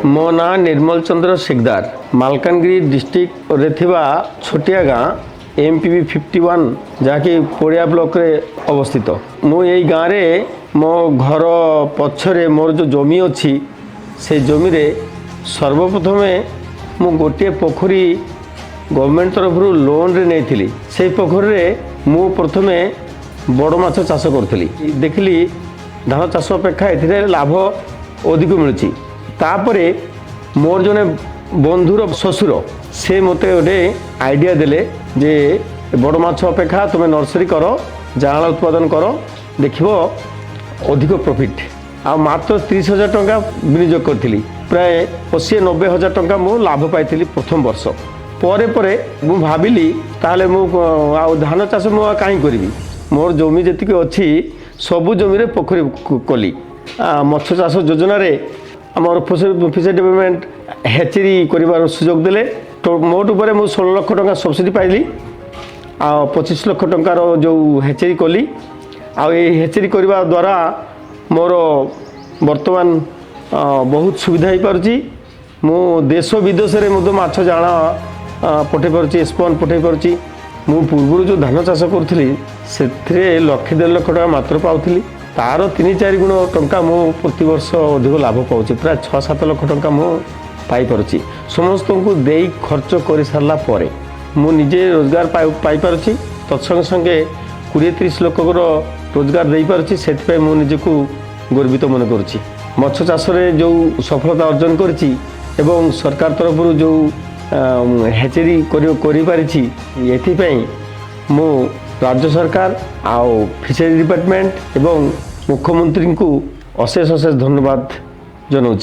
मो ना निर्मल चंद्र सिकदार मालकानगिरी डिस्ट्रिक्ट रे थिबा छोटिया गाँ एमपीवी 51 जहाँकि पोड़िया ब्लॉक रे अवस्थित। मु यही गाँव रे मो घर पछरे मोर जो जमी अच्छी से जमी रे सर्वप्रथमे मु गोटे पोखरी गवर्नमेंट तरफ लोन रे नहीं थी। से पोखरी रे मु प्रथमे बड़ माछ चाष करी देखिली धान चाष अपेक्षा ए लाभ अधिक मिलूँ। तापरे मोर जने बंधुर ससुर से मते गोटे आइडिया देले जे बड़ माछ अपेक्षा तुम नर्सरी कर जाँला उत्पादन कर देखिबो अधिक प्रॉफिट। आ मात्र 30,000 टंका विनियोग करी प्राय 80-90,000 टंका मु लाभ पाई प्रथम वर्ष। परे परे मु भाविली ताले मु आ धान चाष मु कहीं करी मोर जमी जी अच्छी सबु जमी रे पोखरी कली। मत्स्य चाष योजना रे आमर फिशरी डेवलपमेंट हेचरी कर सुजोग देले। तो मोट उपर मु 16 लाख टंका सब्सिडी पाइली आ 25 लाख टंकार जो हेचरी कली। हेचरी करने द्वारा मोर वर्तमान बहुत सुविधा हो पारुची। मु देश विदेश में माछ जाना पठे पारुची, स्पन पठे पारुची। मु पूर्व जो धान चाष करी से 1.5 लाख टका मात्र पाऊली। तार 3-4 गुण टंका मु प्रति वर्ष अधिक लाभ पाऊँ। प्राय 6-7 लाख टंका मु पाई पारुची। समस्त को दे खर्च कर सारा पर मु निजे रोजगार पाई पारुची। तत्संगे संगे 20-30 लोक रोजगार दे पारुची। से मु निजको गर्वित मन करुच्ची। मत्स्य चाष जो सफलता अर्जन करी एवं सरकार तरफ जो हेचरी करी मु राज्य सरकार आउ फिशरी डिपार्टमेंट एवं मुख्यमंत्री को अशेष धन्यवाद जनाऊँ।